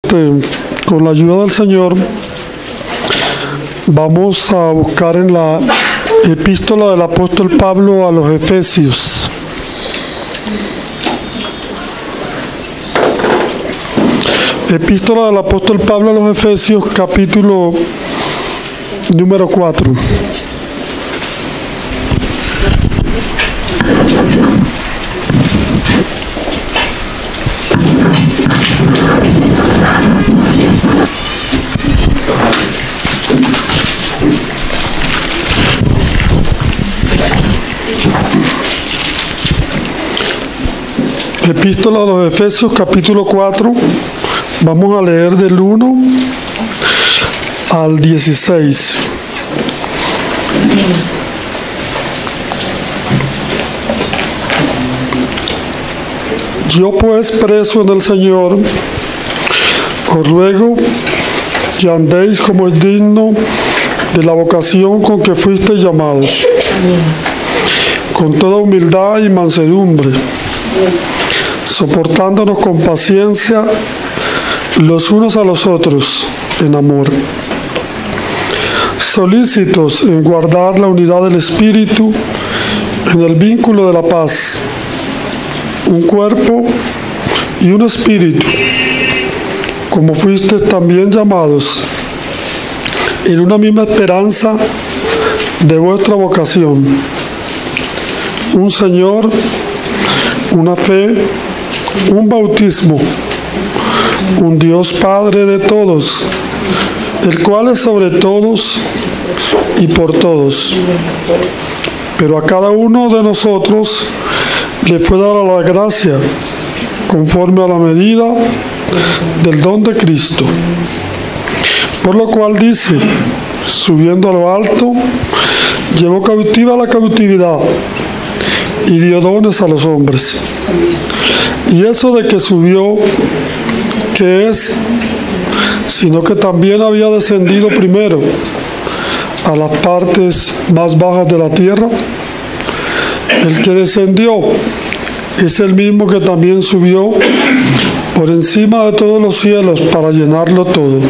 con la ayuda del Señor, vamos a buscar en la epístola del apóstol Pablo a los Efesios. Epístola del apóstol Pablo a los Efesios, capítulo número 4. Epístola a los Efesios, capítulo 4. Vamos a leer del 1 al 16. Yo pues, preso en el Señor, os ruego que andéis como es digno de la vocación con que fuisteis llamados, con toda humildad y mansedumbre, soportándonos con paciencia los unos a los otros en amor, solícitos en guardar la unidad del Espíritu en el vínculo de la paz, un cuerpo y un espíritu, como fuisteis también llamados en una misma esperanza de vuestra vocación, un Señor, una fe, un bautismo, un Dios Padre de todos, el cual es sobre todos y por todos. Pero a cada uno de nosotros le fue dada la gracia conforme a la medida del don de Cristo. Por lo cual dice, subiendo a lo alto, llevó cautiva la cautividad y dio dones a los hombres. Y eso de que subió, ¿qué es? Sino que también había descendido primero a las partes más bajas de la tierra. El que descendió es el mismo que también subió por encima de todos los cielos para llenarlo todo.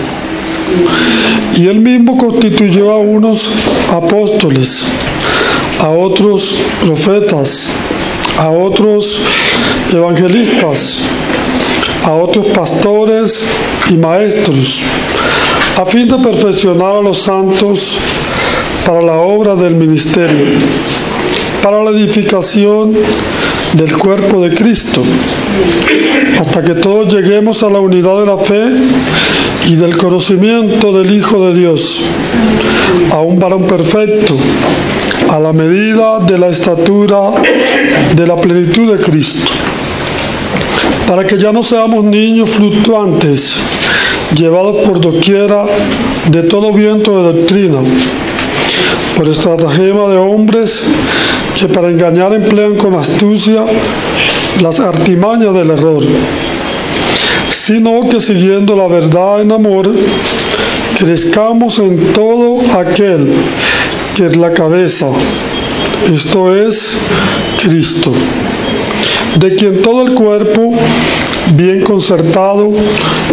Y él mismo constituyó a unos apóstoles, a otros profetas, a otros evangelistas, a otros pastores y maestros, a fin de perfeccionar a los santos para la obra del ministerio, para la edificación del cuerpo de Cristo, hasta que todos lleguemos a la unidad de la fe y del conocimiento del Hijo de Dios, a un varón perfecto, a la medida de la estatura de la plenitud de Cristo, para que ya no seamos niños fluctuantes, llevados por doquiera de todo viento de doctrina, por estratagema de hombres que para engañar emplean con astucia las artimañas del error, sino que siguiendo la verdad en amor, crezcamos en todo aquel que es la cabeza, esto es Cristo, de quien todo el cuerpo, bien concertado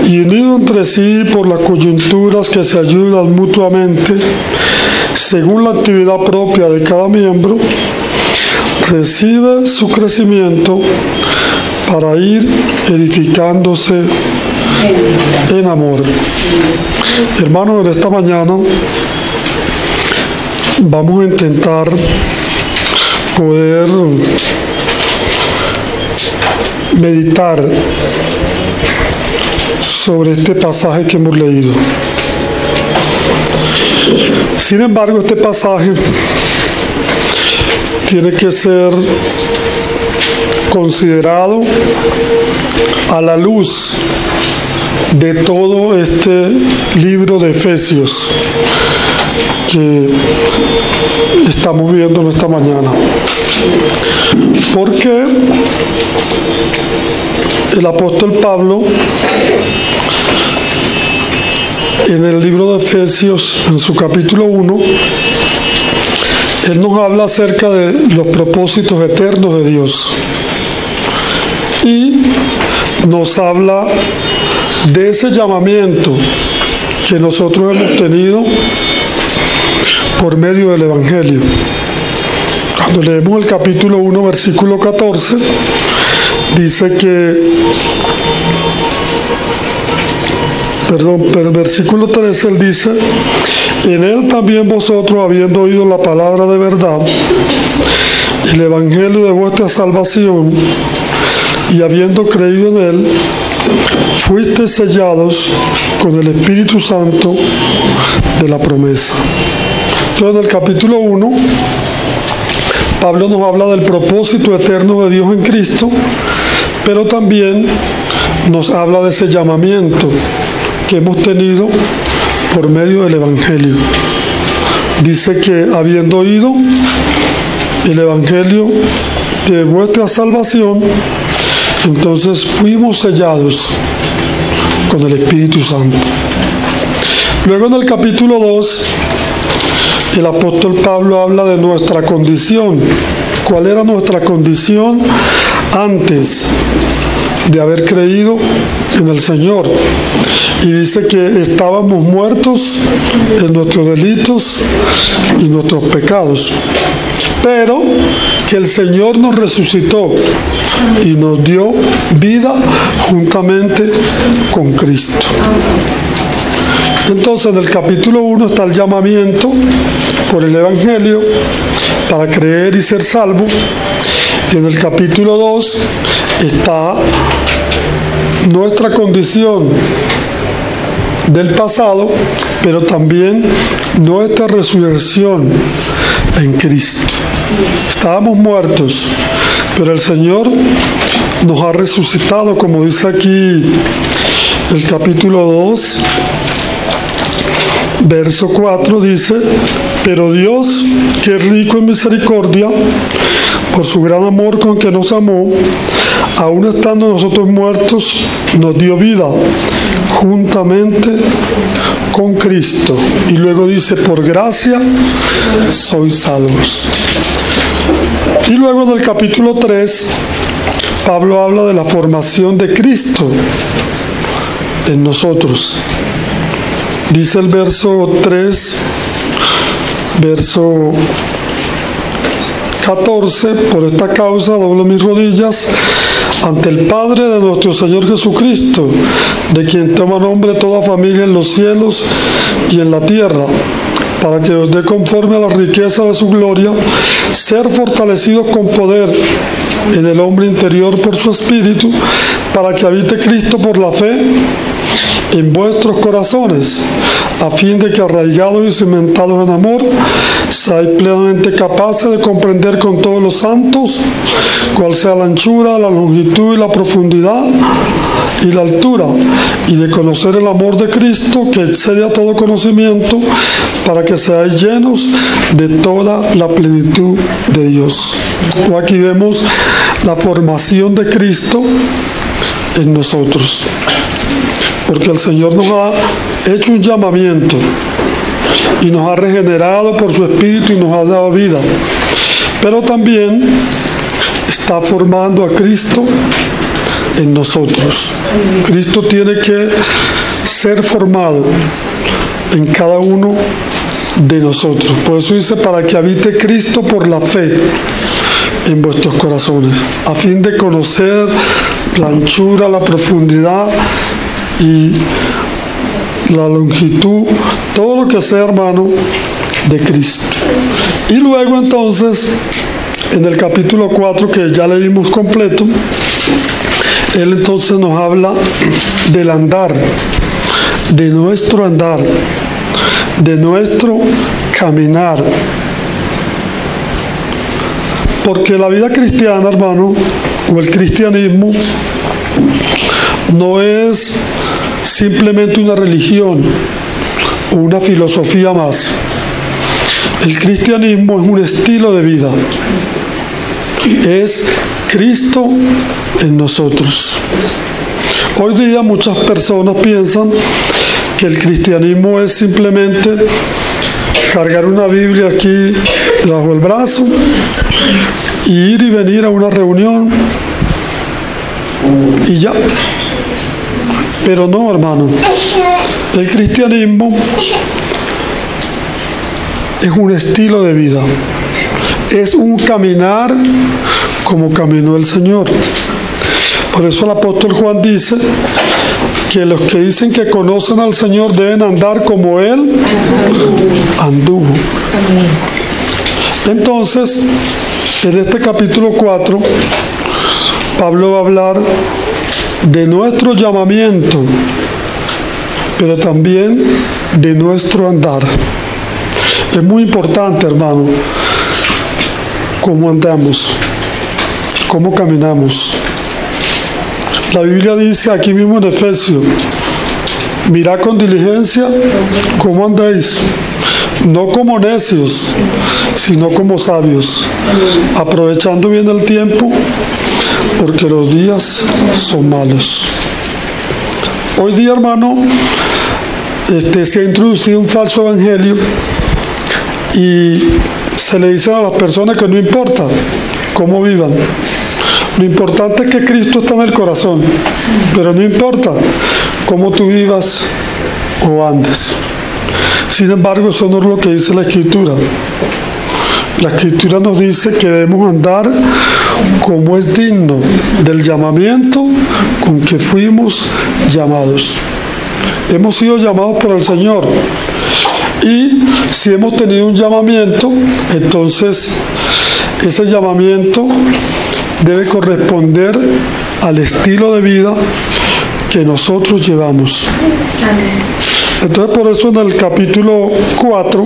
y unido entre sí por las coyunturas que se ayudan mutuamente, según la actividad propia de cada miembro, recibe su crecimiento para ir edificándose en amor. Hermanos, en esta mañana vamos a intentar poder meditar sobre este pasaje que hemos leído. Sin embargo, este pasaje tiene que ser considerado a la luz de todo este libro de Efesios que estamos viendo en esta mañana. Porque el apóstol Pablo, en el libro de Efesios, en su capítulo 1, él nos habla acerca de los propósitos eternos de Dios y nos habla de ese llamamiento que nosotros hemos tenido por medio del Evangelio. Cuando leemos el capítulo 1, versículo 14, dice que, el versículo 13, él dice: en él también vosotros, habiendo oído la palabra de verdad, el evangelio de vuestra salvación, y habiendo creído en él, fuisteis sellados con el Espíritu Santo de la promesa. Entonces, en el capítulo 1, Pablo nos habla del propósito eterno de Dios en Cristo, pero también nos habla de ese llamamiento que hemos tenido por medio del Evangelio. Dice que habiendo oído el Evangelio de vuestra salvación, entonces fuimos sellados con el Espíritu Santo. Luego, en el capítulo 2, el apóstol Pablo habla de nuestra condición. ¿Cuál era nuestra condición antes de haber creído en el Señor? Y dice que estábamos muertos en nuestros delitos y nuestros pecados, pero que el Señor nos resucitó y nos dio vida juntamente con Cristo. Entonces, en el capítulo 1 está el llamamiento por el Evangelio para creer y ser salvo. Y en el capítulo 2 está nuestra condición del pasado, pero también nuestra resurrección en Cristo. Estábamos muertos, pero el Señor nos ha resucitado, como dice aquí el capítulo 2, verso 4, dice: pero Dios, que es rico en misericordia, por su gran amor con que nos amó, aun estando nosotros muertos, nos dio vida juntamente con Cristo. Y luego dice: por gracia sois salvos. Y luego, en el capítulo 3, Pablo habla de la formación de Cristo en nosotros. Dice el verso 3, verso 14: por esta causa doblo mis rodillas ante el Padre de nuestro Señor Jesucristo, de quien toma nombre toda familia en los cielos y en la tierra, para que os dé, conforme a la riqueza de su gloria, ser fortalecidos con poder en el hombre interior por su Espíritu, para que habite Cristo por la fe en vuestros corazones, a fin de que, arraigados y cimentados en amor, seáis plenamente capaces de comprender con todos los santos cuál sea la anchura, la longitud y la profundidad y la altura, y de conocer el amor de Cristo, que excede a todo conocimiento, para que seáis llenos de toda la plenitud de Dios. Aquí vemos la formación de Cristo en nosotros, porque el Señor nos ha hecho un llamamiento y nos ha regenerado por su Espíritu y nos ha dado vida, pero también está formando a Cristo en nosotros. Cristo tiene que ser formado en cada uno de nosotros. Por eso dice: para que habite Cristo por la fe en vuestros corazones, a fin de conocer la anchura, la profundidad y la longitud, todo lo que sea, hermano, de Cristo. Y luego, entonces, en el capítulo 4, que ya leímos completo, él entonces nos habla del andar, de nuestro andar, de nuestro caminar. Porque la vida cristiana, hermano, o el cristianismo, no es simplemente una religión o una filosofía más. El cristianismo es un estilo de vida. Es Cristo en nosotros. Hoy día muchas personas piensan que el cristianismo es simplemente cargar una Biblia aquí bajo el brazo y ir y venir a una reunión y ya. Pero no, hermano. El cristianismo es un estilo de vida. Es un caminar como caminó el Señor. Por eso el apóstol Juan dice que los que dicen que conocen al Señor deben andar como Él anduvo. Entonces, en este capítulo 4, Pablo va a hablar de nuestro llamamiento, pero también de nuestro andar. Es muy importante, hermano, cómo andamos, cómo caminamos. La Biblia dice aquí mismo en Efesios: mirad con diligencia cómo andéis, no como necios, sino como sabios, aprovechando bien el tiempo, porque los días son malos. Hoy día, hermano, se ha introducido un falso evangelio y se le dice a las personas que no importa cómo vivan. Lo importante es que Cristo está en el corazón, pero no importa cómo tú vivas o andes. Sin embargo, eso no es lo que dice la Escritura. La Escritura nos dice que debemos andar como es digno del llamamiento con que fuimos llamados. Hemos sido llamados por el Señor. Y si hemos tenido un llamamiento, entonces ese llamamiento debe corresponder al estilo de vida que nosotros llevamos. Entonces, por eso en el capítulo 4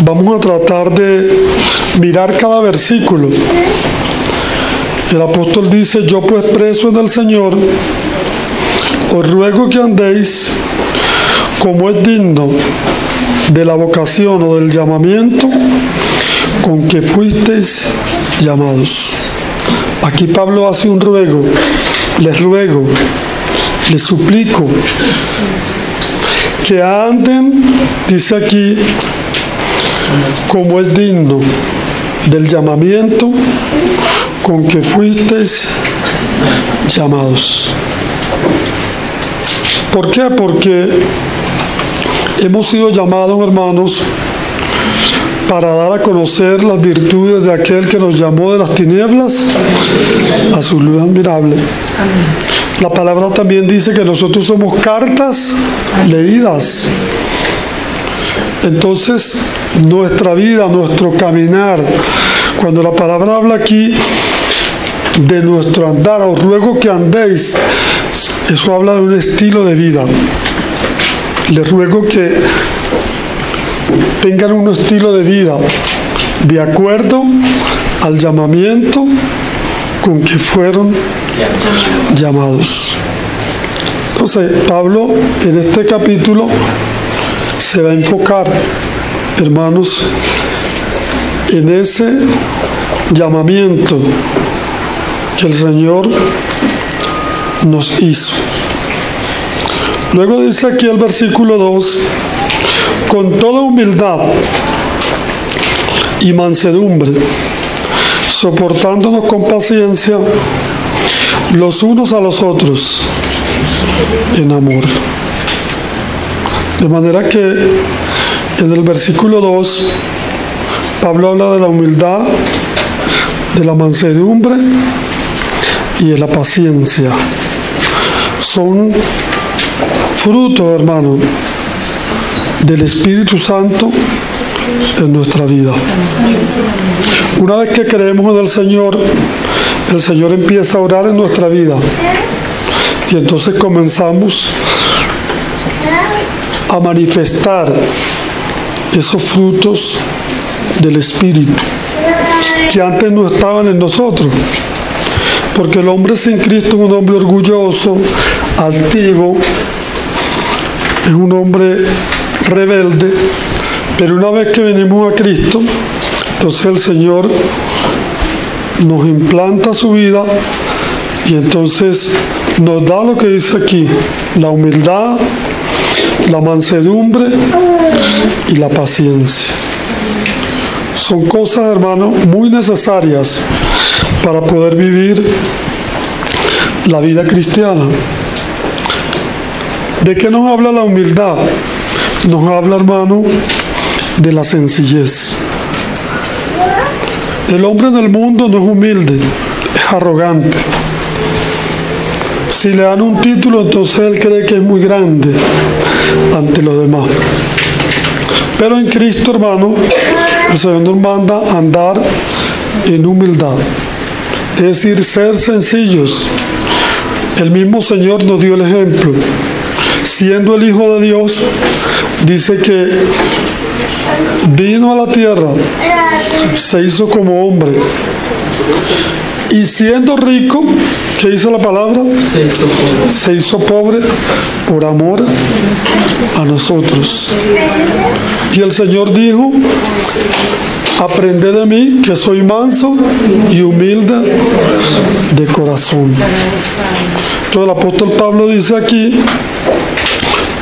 vamos a tratar de mirar cada versículo. El apóstol dice: yo pues, preso en el Señor, os ruego que andéis como es digno de la vocación o del llamamiento con que fuisteis llamados. Aquí Pablo hace un ruego: les ruego, les suplico que anden, dice aquí, como es digno del llamamiento con que fuisteis llamados. ¿Por qué? Porque hemos sido llamados, hermanos, para dar a conocer las virtudes de aquel que nos llamó de las tinieblas a su luz admirable. La palabra también dice que nosotros somos cartas leídas. Entonces, nuestra vida, nuestro caminar, cuando la palabra habla aquí de nuestro andar, os ruego que andéis, eso habla de un estilo de vida. Les ruego que tengan un estilo de vida de acuerdo al llamamiento con que fueron llamados. Entonces, Pablo en este capítulo se va a enfocar, hermanos, en ese llamamiento que el Señor nos hizo. Luego dice aquí el versículo 2: con toda humildad y mansedumbre, soportándonos con paciencia los unos a los otros en amor. De manera que en el versículo 2 Pablo habla de la humildad, de la mansedumbre y de la paciencia. Son frutos, hermano, del Espíritu Santo en nuestra vida. Una vez que creemos en el Señor empieza a orar en nuestra vida. Y entonces comenzamos a manifestar esos frutos del Espíritu que antes no estaban en nosotros. Porque el hombre sin Cristo es un hombre orgulloso, altivo, es un hombre rebelde. Pero una vez que venimos a Cristo, entonces el Señor nos implanta su vida y entonces nos da lo que dice aquí: la humildad, la mansedumbre y la paciencia. Son cosas, hermano, muy necesarias para poder vivir la vida cristiana. ¿De qué nos habla la humildad? Nos habla, hermano, de la sencillez. El hombre en el mundo no es humilde, es arrogante. Si le dan un título, entonces él cree que es muy grande ante los demás. Pero en Cristo, hermano, el Señor nos manda a andar en humildad, es decir, ser sencillos. El mismo Señor nos dio el ejemplo. Siendo el Hijo de Dios, dice que vino a la tierra, se hizo como hombre. Y siendo rico, ¿qué dice la palabra? Se hizo pobre por amor a nosotros. Y el Señor dijo: aprended de mí, que soy manso y humilde de corazón. Entonces el apóstol Pablo dice aquí: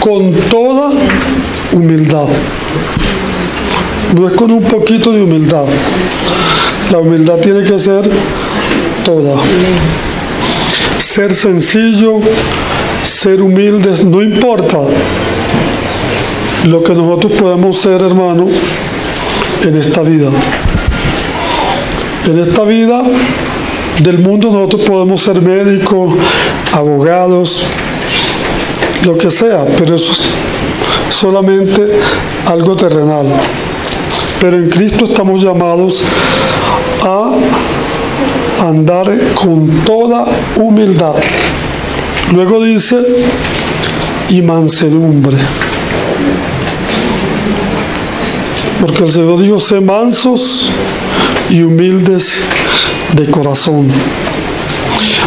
con toda humildad. No es con un poquito de humildad. La humildad tiene que ser toda. Ser sencillo, ser humildes, no importa lo que nosotros podemos ser, hermano, en esta vida. En esta vida del mundo nosotros podemos ser médicos, abogados, lo que sea, pero eso es solamente algo terrenal. Pero en Cristo estamos llamados a andar con toda humildad. Luego dice: y mansedumbre. Porque el Señor dijo: sé mansos y humildes de corazón.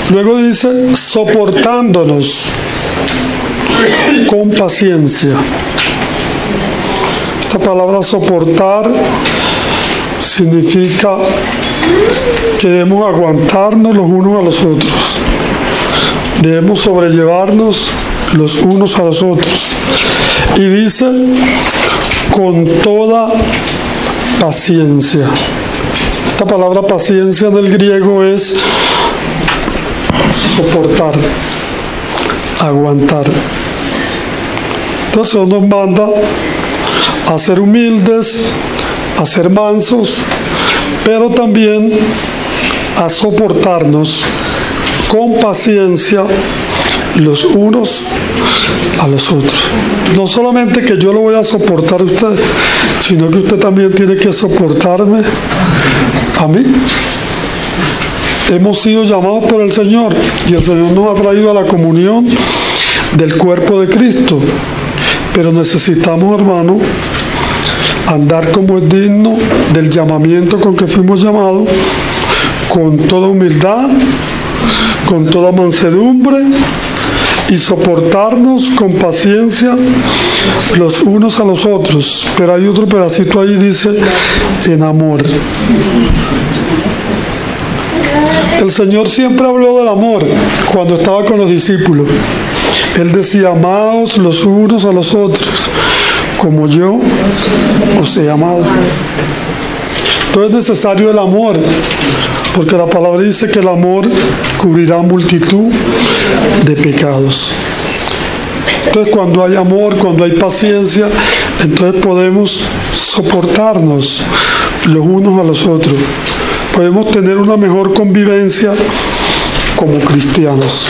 Luego dice: soportándonos con paciencia. Esta palabra soportar significa que debemos aguantarnos los unos a los otros. Debemos sobrellevarnos los unos a los otros. Y dice: con toda paciencia. Esta palabra paciencia en el griego es soportar, aguantar. Entonces nos manda a ser humildes, a ser mansos, pero también a soportarnos con paciencia los unos a los otros. No solamente que yo lo voy a soportar a usted, sino que usted también tiene que soportarme a mí. Hemos sido llamados por el Señor y el Señor nos ha traído a la comunión del cuerpo de Cristo. Pero necesitamos, hermano, andar como es digno del llamamiento con que fuimos llamados, con toda humildad, con toda mansedumbre, y soportarnos con paciencia los unos a los otros. Pero hay otro pedacito ahí, dice: en amor. El Señor siempre habló del amor cuando estaba con los discípulos. Él decía: amaos los unos a los otros, como yo os he amado. Entonces es necesario el amor, porque la palabra dice que el amor cubrirá multitud de pecados. Entonces cuando hay amor, cuando hay paciencia, entonces podemos soportarnos los unos a los otros. Podemos tener una mejor convivencia como cristianos.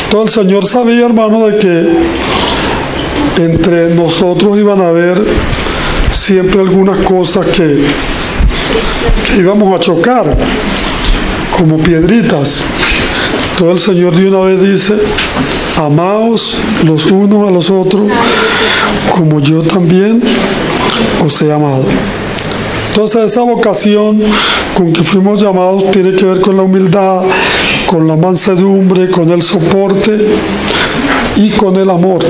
Entonces el Señor sabía, hermano, de que entre nosotros iban a haber siempre algunas cosas que íbamos a chocar, como piedritas. Entonces el Señor de una vez dice: amaos los unos a los otros, como yo también os he amado. Entonces esa vocación con que fuimos llamados tiene que ver con la humildad, con la mansedumbre, con el soporte y con el amor.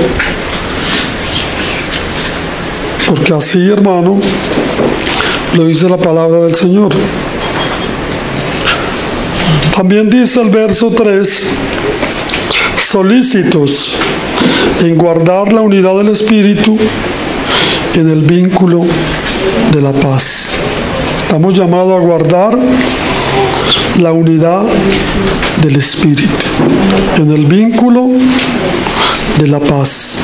Porque así, hermano, lo dice la palabra del Señor. También dice el verso 3: solícitos en guardar la unidad del Espíritu en el vínculo de la paz. Estamos llamados a guardar la unidad del Espíritu en el vínculo de la paz.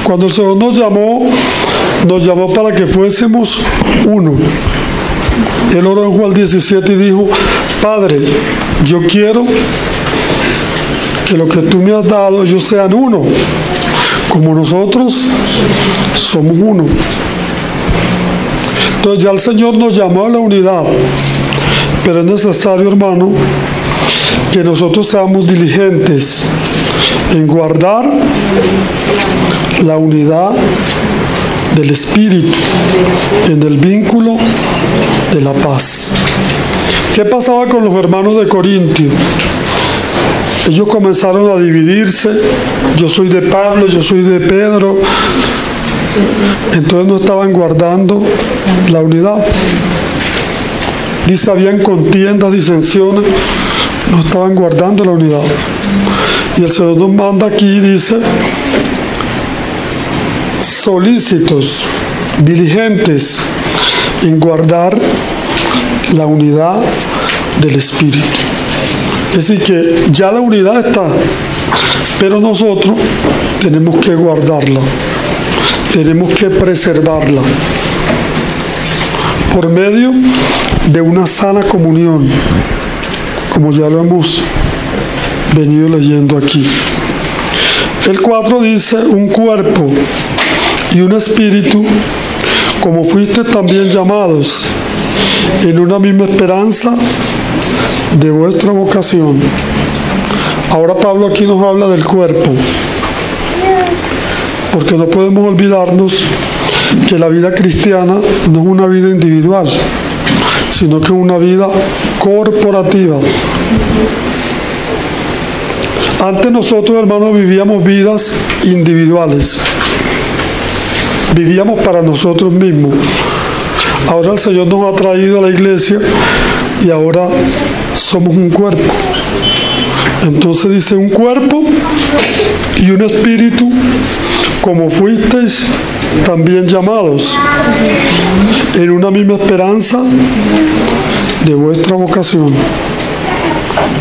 Cuando el Señor nos llamó para que fuésemos uno. Él oró en Juan 17 y dijo: Padre, yo quiero que lo que tú me has dado, ellos sean uno, como nosotros somos uno. Entonces ya el Señor nos llamó a la unidad, pero es necesario, hermano, que nosotros seamos diligentes en guardar la unidad del Espíritu, en el vínculo de la paz. ¿Qué pasaba con los hermanos de Corintio? Ellos comenzaron a dividirse: yo soy de Pablo, yo soy de Pedro. Entonces no estaban guardando la unidad. Dice, habían contiendas, disensiones, no estaban guardando la unidad. Y el Señor nos manda aquí, dice, solícitos, diligentes en guardar la unidad del Espíritu. Es decir, que ya la unidad está, pero nosotros tenemos que guardarla, tenemos que preservarla por medio de una sana comunión, como ya lo hemos venido leyendo aquí. El 4 dice: un cuerpo y un espíritu, como fuiste también llamados, en una misma esperanza de vuestra vocación. Ahora Pablo aquí nos habla del cuerpo, porque no podemos olvidarnos que la vida cristiana no es una vida individual, sino que es una vida corporativa. Antes nosotros, hermanos, vivíamos vidas individuales, vivíamos para nosotros mismos. Ahora el Señor nos ha traído a la iglesia y ahora somos un cuerpo. Entonces dice: un cuerpo y un espíritu, como fuisteis también llamados, en una misma esperanza de vuestra vocación.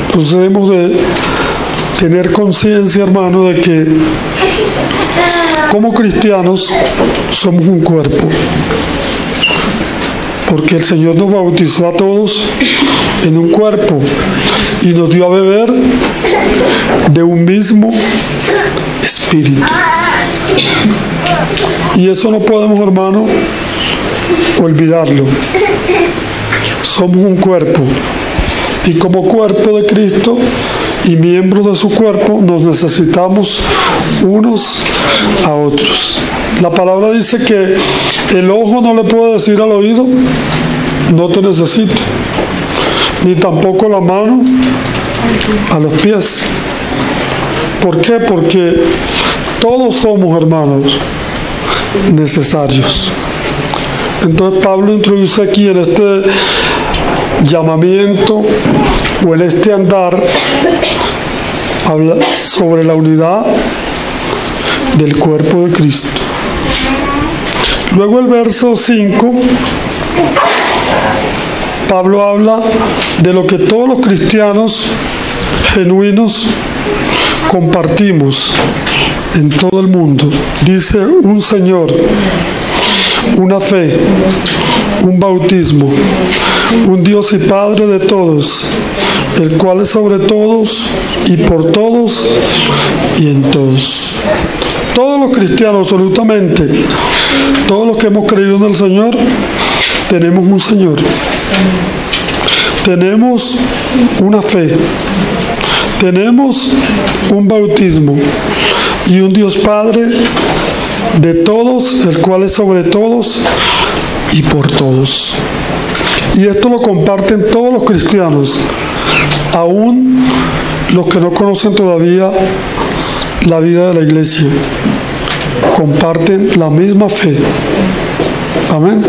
Entonces debemos de tener conciencia, hermano, de que como cristianos somos un cuerpo, porque el Señor nos bautizó a todos en un cuerpo y nos dio a beber de un mismo espíritu. Y eso no podemos, hermano, olvidarlo. Somos un cuerpo, y como cuerpo de Cristo y miembros de su cuerpo nos necesitamos unos a otros. La palabra dice que el ojo no le puede decir al oído: no te necesito, ni tampoco la mano a los pies. ¿Por qué? Porque todos somos, hermanos, necesarios. Entonces Pablo introduce aquí en este llamamiento o en este andar, habla sobre la unidad del cuerpo de Cristo. Luego el verso 5, Pablo habla de lo que todos los cristianos genuinos compartimos en todo el mundo. Dice: un Señor, una fe, un bautismo, un Dios y Padre de todos, el cual es sobre todos y por todos y en todos. Todos los cristianos, absolutamente, todos los que hemos creído en el Señor, tenemos un Señor, tenemos una fe, tenemos un bautismo y un Dios Padre de todos, el cual es sobre todos y por todos. Y esto lo comparten todos los cristianos, aún los que no conocen todavía la vida de la iglesia, comparten la misma fe. Amén.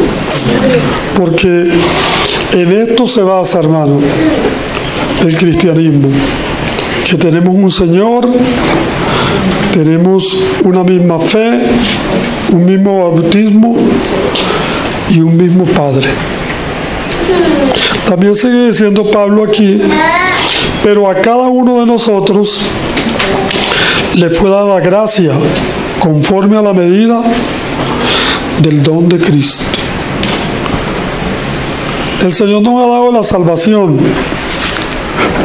Porque en esto se basa, hermano, el cristianismo, que tenemos un Señor, tenemos una misma fe, un mismo bautismo y un mismo Padre. También sigue diciendo Pablo aquí: pero a cada uno de nosotros le fue dada gracia conforme a la medida del don de Cristo. El Señor nos ha dado la salvación,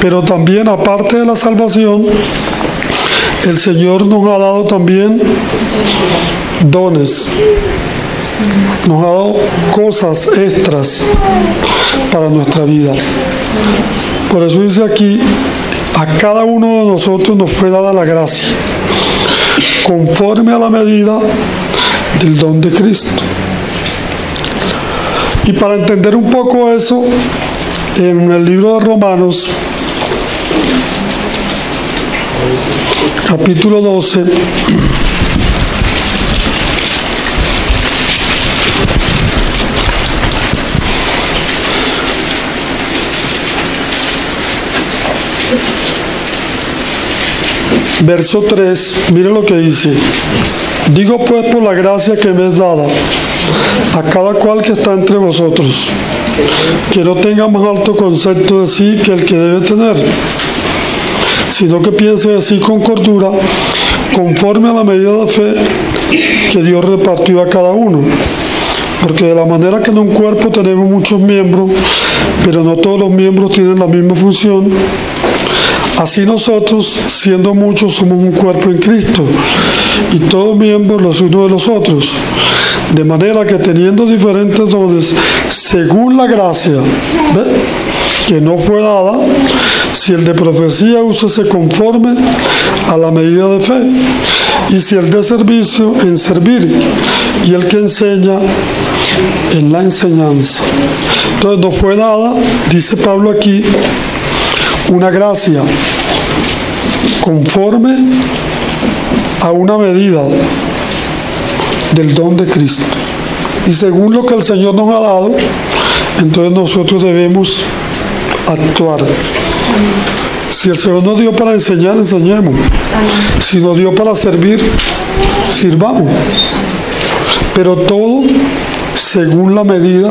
pero también, aparte de la salvación, el Señor nos ha dado también dones, nos ha dado cosas extras para nuestra vida. Por eso dice aquí, a cada uno de nosotros nos fue dada la gracia, conforme a la medida del don de Cristo. Y para entender un poco eso, en el libro de Romanos, capítulo 12, verso 3, mire lo que dice: digo pues por la gracia que me es dada a cada cual que está entre vosotros, que no tenga más alto concepto de sí que el que debe tener, sino que piense de sí con cordura, conforme a la medida de fe que Dios repartió a cada uno. Porque de la manera que en un cuerpo tenemos muchos miembros, pero no todos los miembros tienen la misma función, así nosotros, siendo muchos, somos un cuerpo en Cristo, y todos miembros los unos de los otros. De manera que teniendo diferentes dones, según la gracia, que no fue dada, si el de profecía, úsese conforme a la medida de fe, y si el de servicio, en servir, y el que enseña, en la enseñanza. Entonces no fue dada, dice Pablo aquí, una gracia conforme a una medida del don de Cristo. Y según lo que el Señor nos ha dado, entonces nosotros debemos actuar. Si el Señor nos dio para enseñar, enseñemos. Si nos dio para servir, sirvamos. Pero todo según la medida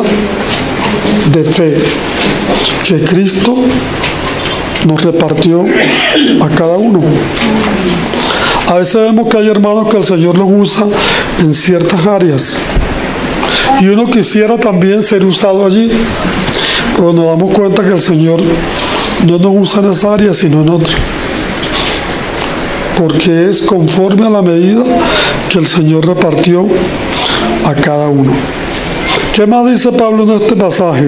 de fe que Cristo nos repartió a cada uno. A veces vemos que hay hermanos que el Señor los usa en ciertas áreas y uno quisiera también ser usado allí, pero nos damos cuenta que el Señor no nos usa en esa área sino en otra, porque es conforme a la medida que el Señor repartió a cada uno. ¿Qué más dice Pablo en este pasaje?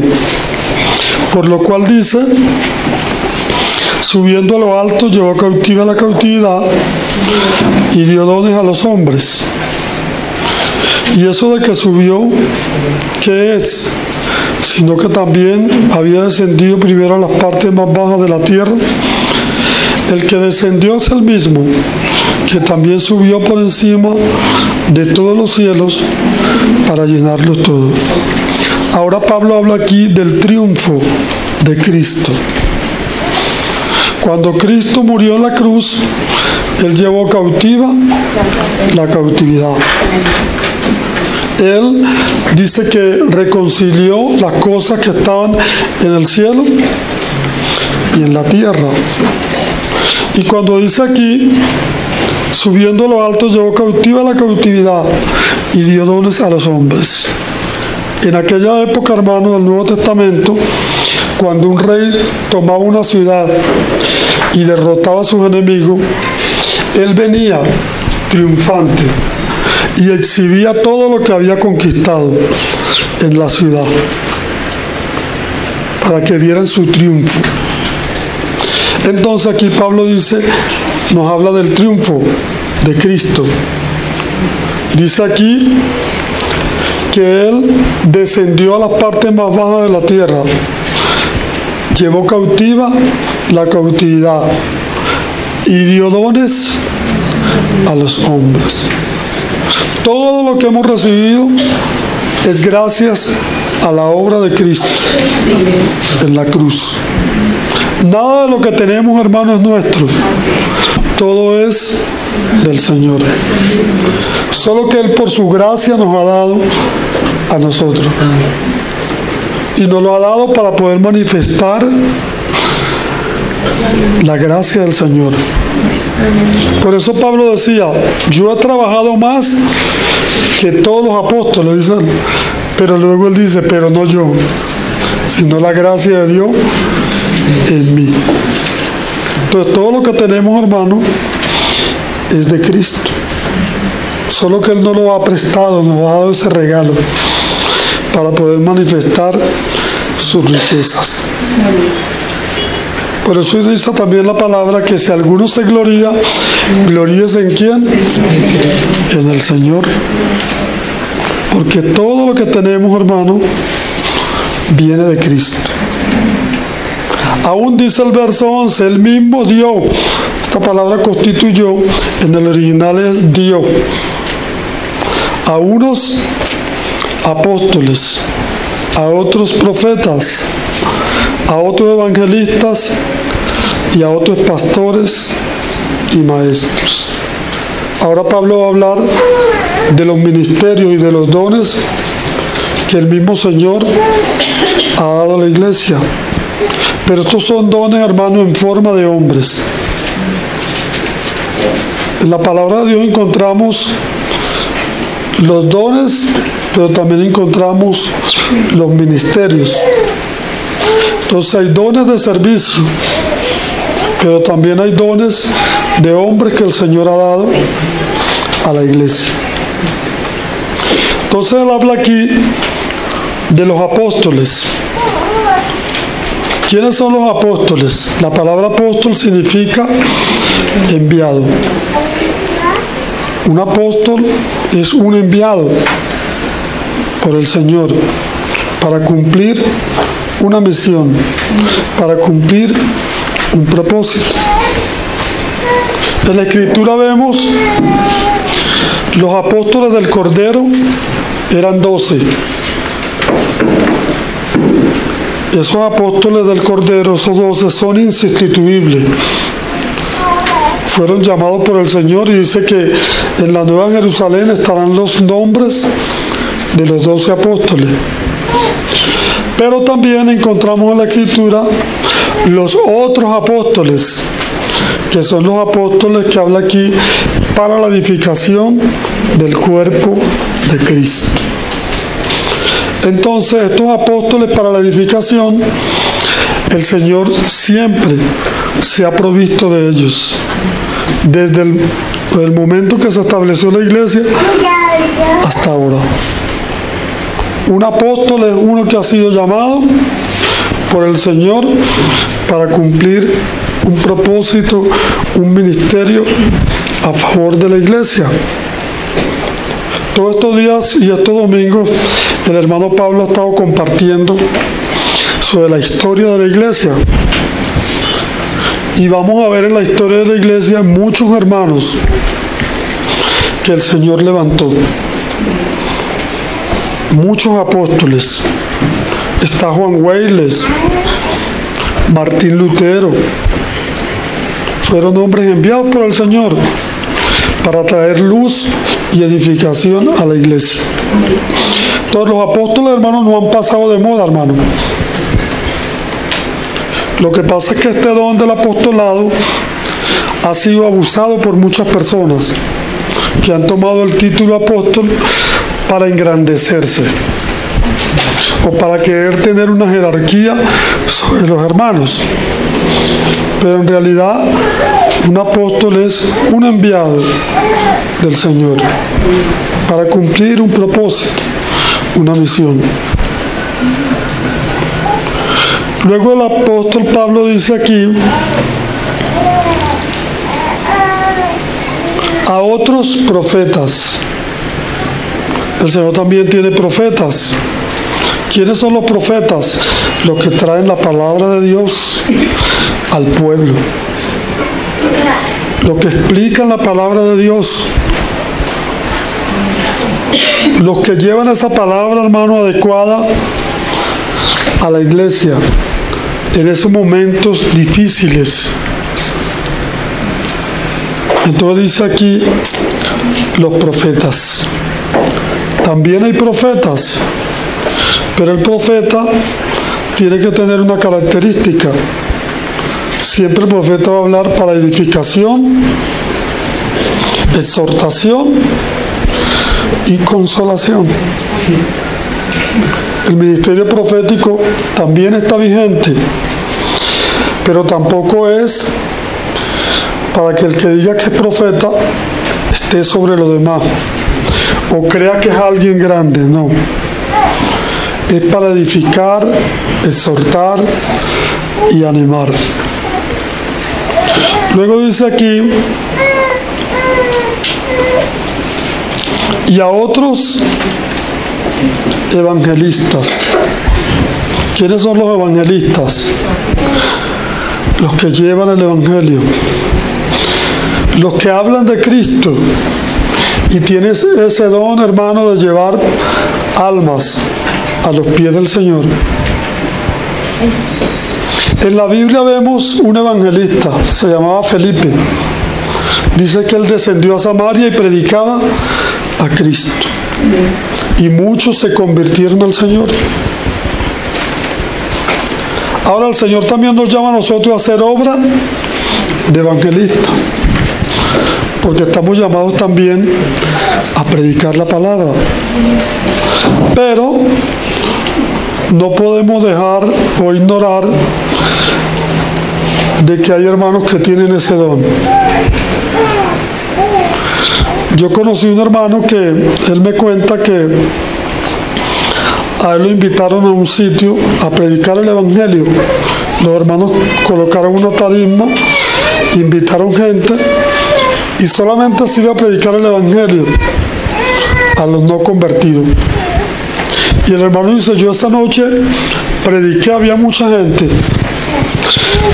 Por lo cual dice: subiendo a lo alto, llevó cautiva la cautividad y dio dones a los hombres. Y eso de que subió, ¿qué es? Sino que también había descendido primero a las partes más bajas de la tierra. El que descendió es el mismo, que también subió por encima de todos los cielos para llenarlos todos. Ahora Pablo habla aquí del triunfo de Cristo. Cuando Cristo murió en la cruz, Él llevó cautiva la cautividad. Él dice que reconcilió las cosas que estaban en el cielo y en la tierra. Y cuando dice aquí, subiendo a lo alto, llevó cautiva la cautividad y dio dones a los hombres. En aquella época, hermano, del Nuevo Testamento, cuando un rey tomaba una ciudad y derrotaba a sus enemigos, él venía triunfante y exhibía todo lo que había conquistado en la ciudad para que vieran su triunfo. Entonces aquí Pablo dice, nos habla del triunfo de Cristo. Dice aquí que Él descendió a las partes más bajas de la tierra, llevó cautiva la cautividad y dio dones a los hombres. Todo lo que hemos recibido es gracias a la obra de Cristo en la cruz. Nada de lo que tenemos, hermanos, es nuestro. Todo es del Señor. Solo que Él por su gracia nos ha dado a nosotros. Y nos lo ha dado para poder manifestar la gracia del Señor. Por eso Pablo decía, yo he trabajado más que todos los apóstoles, dice él. Pero luego él dice, pero no yo, sino la gracia de Dios en mí. Entonces todo lo que tenemos, hermano, es de Cristo. Solo que Él nos lo ha prestado, nos ha dado ese regalo para poder manifestar sus riquezas. Por eso dice también la palabra que si alguno se gloría, gloríese en ¿quién? En el Señor. Porque todo lo que tenemos, hermano, viene de Cristo. Aún dice el verso 11, Él mismo dio. Esta palabra constituyó, en el original es dio. A unos apóstoles, a otros profetas, a otros evangelistas y a otros pastores y maestros. Ahora Pablo va a hablar de los ministerios y de los dones que el mismo Señor ha dado a la iglesia. Pero estos son dones, hermanos, en forma de hombres. En la palabra de Dios encontramos los dones, pero también encontramos los ministerios. Entonces hay dones de servicio, pero también hay dones de hombres que el Señor ha dado a la iglesia. Entonces él habla aquí de los apóstoles. ¿Quiénes son los apóstoles? La palabra apóstol significa enviado. Un apóstol es un enviado por el Señor para cumplir una misión, para cumplir un propósito. En la Escritura vemos los apóstoles del Cordero eran 12. Esos apóstoles del Cordero, esos 12, son insustituibles. Fueron llamados por el Señor y dice que en la Nueva Jerusalén estarán los nombres de los 12 apóstoles. Pero también encontramos en la Escritura los otros apóstoles, que son los apóstoles que habla aquí para la edificación del cuerpo de Cristo. Entonces, estos apóstoles para la edificación, el Señor siempre se ha provisto de ellos. Desde el momento que se estableció la iglesia hasta ahora. Un apóstol es uno que ha sido llamado por el Señor para cumplir un propósito, un ministerio a favor de la iglesia. Todos estos días y estos domingos el hermano Pablo ha estado compartiendo sobre la historia de la iglesia. Y vamos a ver en la historia de la iglesia muchos hermanos que el Señor levantó. Muchos apóstoles. Está Juan Weiles, Martín Lutero. Fueron hombres enviados por el Señor para traer luz y edificación a la iglesia. Todos los apóstoles, hermanos, no han pasado de moda, hermano. Lo que pasa es que este don del apostolado ha sido abusado por muchas personas que han tomado el título apóstol para engrandecerse o para querer tener una jerarquía sobre los hermanos. Pero en realidad un apóstol es un enviado del Señor para cumplir un propósito, una misión. Luego el apóstol Pablo dice aquí, a otros profetas. El Señor también tiene profetas. ¿Quiénes son los profetas? Los que traen la palabra de Dios al pueblo. Los que explican la palabra de Dios. Los que llevan esa palabra, hermano, adecuada a la iglesia en esos momentos difíciles. Entonces dice aquí los profetas. También hay profetas, pero el profeta tiene que tener una característica. Siempre el profeta va a hablar para edificación, exhortación y consolación. El ministerio profético también está vigente, pero tampoco es para que el que diga que es profeta esté sobre los demás o crea que es alguien grande, no. Es para edificar, exhortar y animar. Luego dice aquí, y a otros evangelistas. ¿Quiénes son los evangelistas? Los que llevan el evangelio, los que hablan de Cristo y tienen ese don, hermano, de llevar almas a los pies del Señor. En la Biblia vemos un evangelista, se llamaba Felipe. Dice que él descendió a Samaria y predicaba a Cristo. Y muchos se convirtieron al Señor. Ahora el Señor también nos llama a nosotros a hacer obra de evangelista, porque estamos llamados también a predicar la palabra. Pero no podemos dejar o ignorar de que hay hermanos que tienen ese don. Yo conocí un hermano que él me cuenta que a él lo invitaron a un sitio a predicar el evangelio. Los hermanos colocaron una tarima, invitaron gente y solamente se iba a predicar el evangelio a los no convertidos. Y el hermano dice, yo esa noche prediqué, había mucha gente,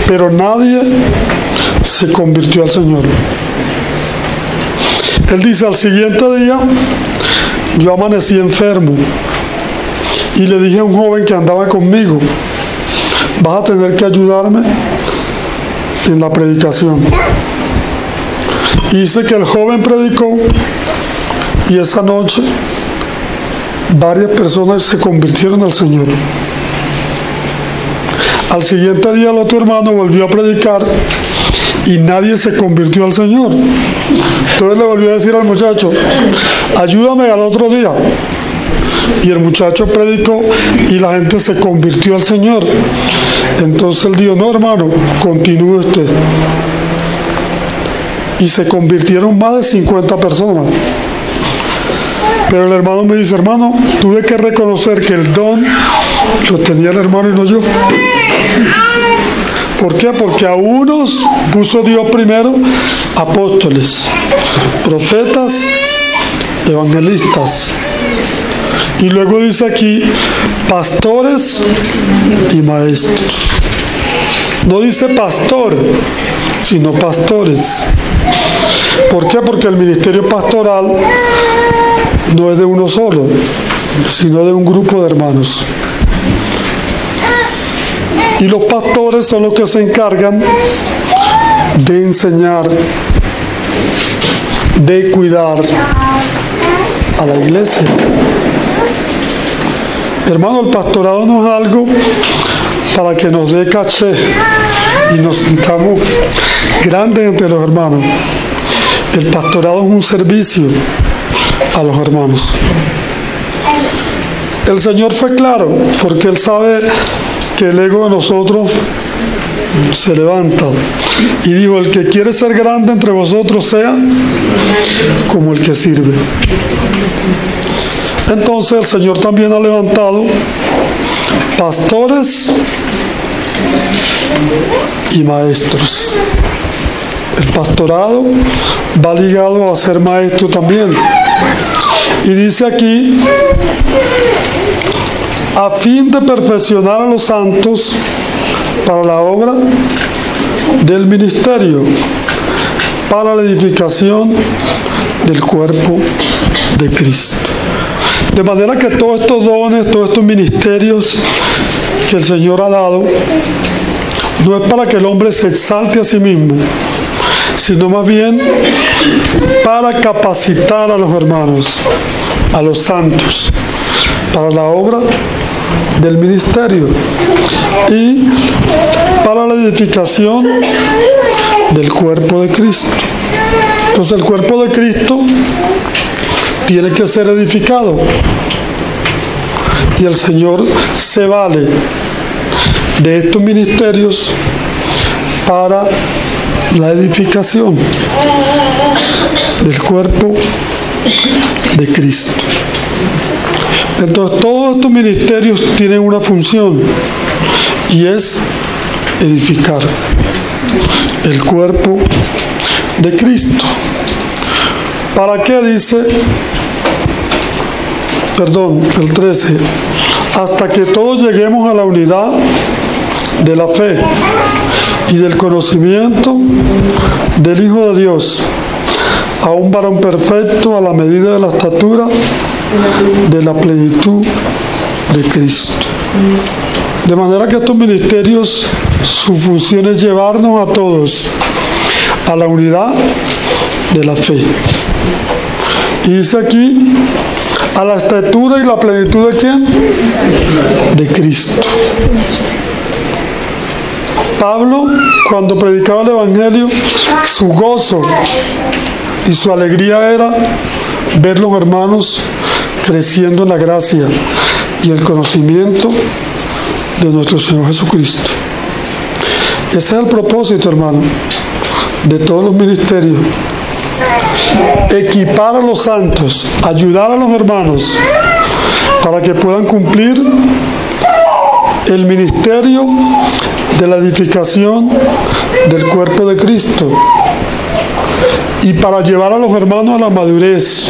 pero nadie se convirtió al Señor. Él dice, al siguiente día yo amanecí enfermo y le dije a un joven que andaba conmigo, vas a tener que ayudarme en la predicación. Y dice que el joven predicó y esa noche varias personas se convirtieron al Señor. Al siguiente día el otro hermano volvió a predicar y nadie se convirtió al Señor. Entonces le volvió a decir al muchacho, ayúdame al otro día. Y el muchacho predicó y la gente se convirtió al Señor. Entonces él dijo, no hermano, continúe usted. Y se convirtieron más de 50 personas. Pero el hermano me dice, hermano, tuve que reconocer que el don lo tenía el hermano y no yo. ¿Por qué? Porque a unos puso Dios primero apóstoles, profetas, evangelistas. Y luego dice aquí, pastores y maestros. No dice pastor, sino pastores. ¿Por qué? Porque el ministerio pastoral no es de uno solo, sino de un grupo de hermanos. Y los pastores son los que se encargan de enseñar, de cuidar a la iglesia. Hermano, el pastorado no es algo para que nos dé caché y nos sintamos grandes entre los hermanos. El pastorado es un servicio a los hermanos. El Señor fue claro, porque Él sabe que el ego de nosotros se levanta. Y dijo, el que quiere ser grande entre vosotros sea como el que sirve. Entonces el Señor también ha levantado pastores y maestros. El pastorado va ligado a ser maestro también. Y dice aquí, a fin de perfeccionar a los santos para la obra del ministerio, para la edificación del cuerpo de Cristo. De manera que todos estos dones, todos estos ministerios que el Señor ha dado, no es para que el hombre se exalte a sí mismo, sino más bien para capacitar a los hermanos, a los santos, para la obra del ministerio y para la edificación del cuerpo de Cristo. Entonces el cuerpo de Cristo tiene que ser edificado y el Señor se vale de estos ministerios para la edificación del cuerpo de Cristo. Entonces todos estos ministerios tienen una función y es edificar el cuerpo de Cristo. ¿Para qué dice? El 13. Hasta que todos lleguemos a la unidad de la fe y del conocimiento del Hijo de Dios, a un varón perfecto a la medida de la estatura de la plenitud de Cristo. De manera que estos ministerios, su función es llevarnos a todos a la unidad de la fe. Y dice aquí, a la estatura y la plenitud ¿de quién? De Cristo. Pablo, cuando predicaba el Evangelio, su gozo y su alegría era ver los hermanos creciendo en la gracia y el conocimiento de nuestro Señor Jesucristo. Ese es el propósito, hermano, de todos los ministerios. Equipar a los santos, ayudar a los hermanos para que puedan cumplir el ministerio de la edificación del cuerpo de Cristo y para llevar a los hermanos a la madurez,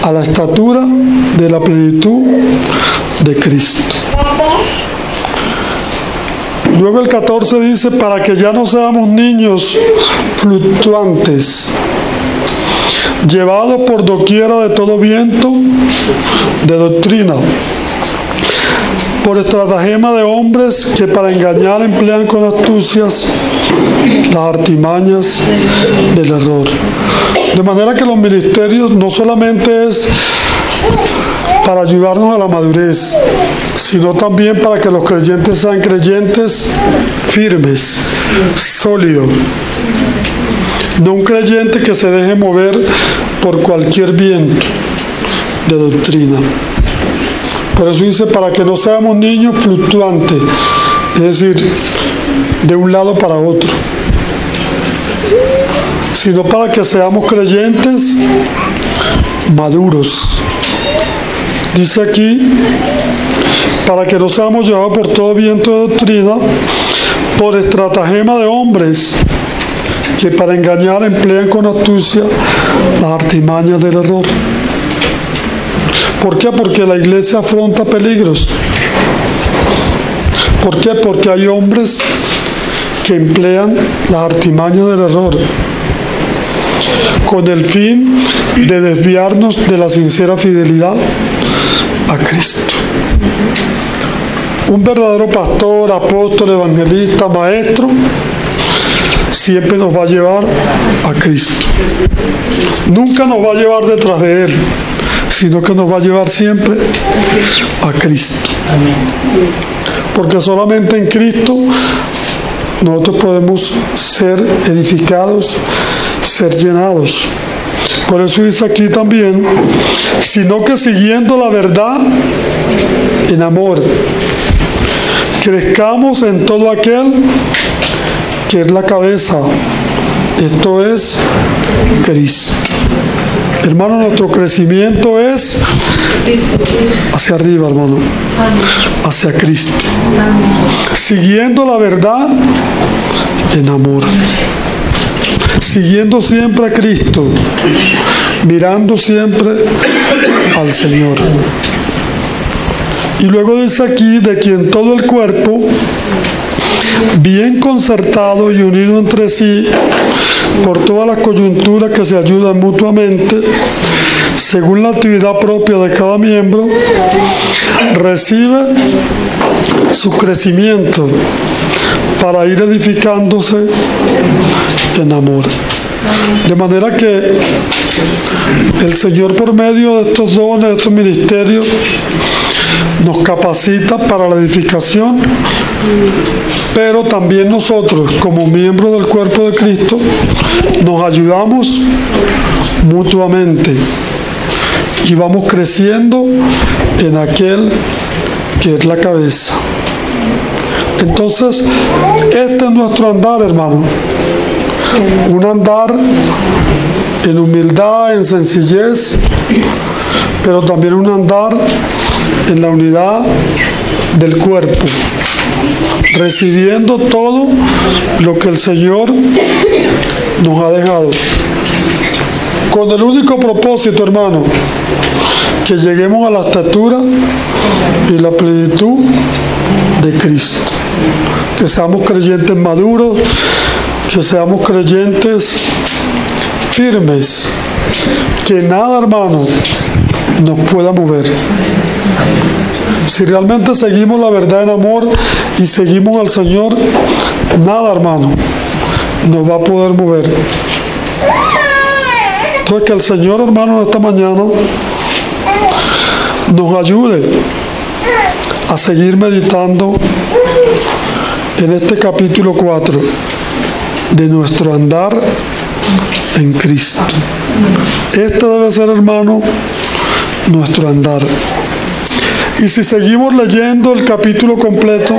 a la estatura de la plenitud de Cristo. Luego el 14 dice, para que ya no seamos niños fluctuantes, llevados por doquiera de todo viento de doctrina, por estratagema de hombres que para engañar emplean con astucias las artimañas del error. De manera que los ministerios no solamente es para ayudarnos a la madurez, sino también para que los creyentes sean creyentes firmes, sólidos. No un creyente que se deje mover por cualquier viento de doctrina. Por eso dice, para que no seamos niños fluctuantes, es decir, de un lado para otro, sino para que seamos creyentes maduros. Dice aquí, para que no seamos llevados por todo viento de doctrina, por estratagema de hombres que para engañar emplean con astucia las artimañas del error. ¿Por qué? Porque la iglesia afronta peligros. ¿Por qué? Porque hay hombres que emplean las artimañas del error con el fin de desviarnos de la sincera fidelidad a Cristo. Un verdadero pastor, apóstol, evangelista, maestro, siempre nos va a llevar a Cristo. Nunca nos va a llevar detrás de Él, sino que nos va a llevar siempre a Cristo. Porque solamente en Cristo nosotros podemos ser edificados, ser llenados. Por eso dice aquí también, sino que siguiendo la verdad en amor, crezcamos en todo aquel que es la cabeza, esto es Cristo. Hermano, nuestro crecimiento es hacia arriba, hermano, hacia Cristo, siguiendo la verdad en amor, siguiendo siempre a Cristo, mirando siempre al Señor. Y luego dice aquí, de quien todo el cuerpo, bien concertado y unido entre sí, por todas las coyunturas que se ayudan mutuamente, según la actividad propia de cada miembro, recibe su crecimiento para ir edificándose en amor. De manera que el Señor, por medio de estos dones, de estos ministerios, nos capacita para la edificación, pero también nosotros, como miembros del cuerpo de Cristo, nos ayudamos mutuamente y vamos creciendo en aquel que es la cabeza. Entonces, este es nuestro andar, hermano. Un andar en humildad, en sencillez, pero también un andar en la unidad del cuerpo, recibiendo todo lo que el Señor nos ha dejado, con el único propósito, hermano, que lleguemos a la estatura y la plenitud de Cristo, que seamos creyentes maduros, que seamos creyentes firmes, que nada, hermano, nos pueda mover. Si realmente seguimos la verdad en amor y seguimos al Señor, nada, hermano, nos va a poder mover. Entonces, que el Señor, hermano, esta mañana nos ayude a seguir meditando en este capítulo 4 de nuestro andar en Cristo. Este debe ser, hermano, nuestro andar. Y si seguimos leyendo el capítulo completo,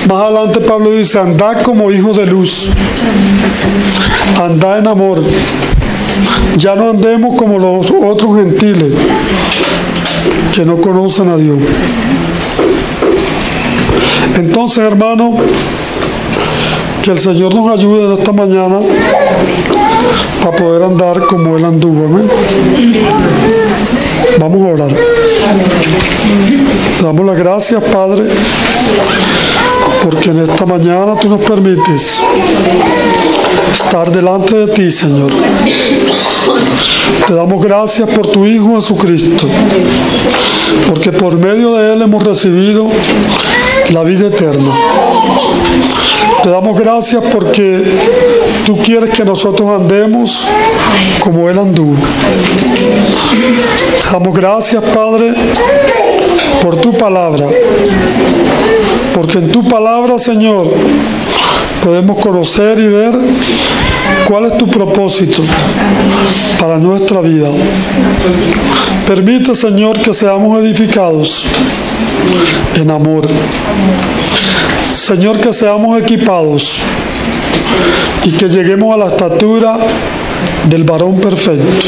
más adelante Pablo dice: andad como hijos de luz, andad en amor, ya no andemos como los otros gentiles que no conocen a Dios. Entonces, hermano, que el Señor nos ayude en esta mañana para poder andar como Él anduvo. Amén. Vamos a orar. Damos las gracias, Padre, porque en esta mañana Tú nos permites estar delante de Ti, Señor. Te damos gracias por Tu Hijo Jesucristo, porque por medio de Él hemos recibido la vida eterna. Te damos gracias porque Tú quieres que nosotros andemos como Él anduvo. Te damos gracias, Padre, por Tu palabra, porque en Tu palabra, Señor, podemos conocer y ver cuál es Tu propósito para nuestra vida. Permite, Señor, que seamos edificados en amor. Señor, que seamos equipados y que lleguemos a la estatura del varón perfecto,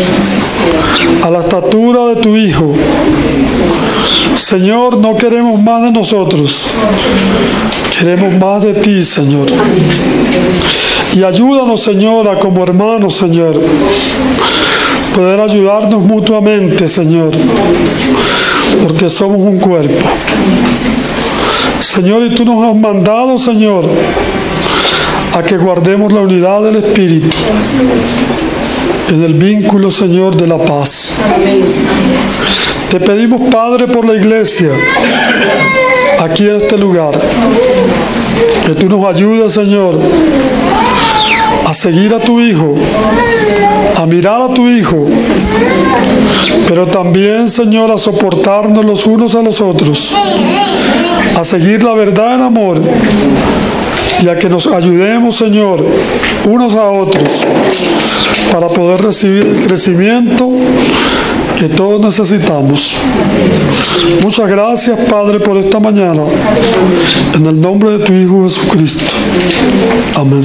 a la estatura de Tu Hijo. Señor, no queremos más de nosotros, queremos más de Ti, Señor. Y ayúdanos, Señor, a como hermanos, Señor, poder ayudarnos mutuamente, Señor, porque somos un cuerpo. Señor, y Tú nos has mandado, Señor, a que guardemos la unidad del Espíritu en el vínculo, Señor, de la paz. Te pedimos, Padre, por la iglesia aquí en este lugar, que Tú nos ayudes, Señor, a seguir a Tu Hijo, a mirar a Tu Hijo, pero también, Señor, a soportarnos los unos a los otros, a seguir la verdad en amor y a que nos ayudemos, Señor, unos a otros para poder recibir el crecimiento que todos necesitamos. Muchas gracias, Padre, por esta mañana, en el nombre de Tu Hijo Jesucristo. Amén.